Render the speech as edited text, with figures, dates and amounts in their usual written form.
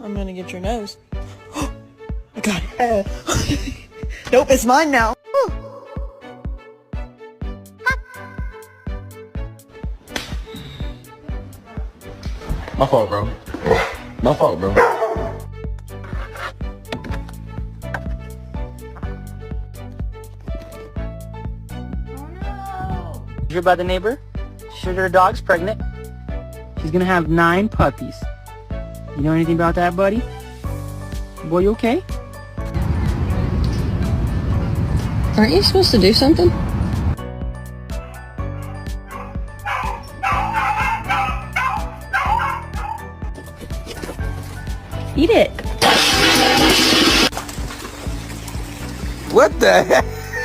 I'm gonna get your nose. I got it. Nope, it's mine now. My fault, bro. My fault, bro. Hear about the neighbor? She heard her dog's pregnant. She's gonna have 9 puppies. You know anything about that, buddy? Boy, you okay? Aren't you supposed to do something? Eat it. What the heck?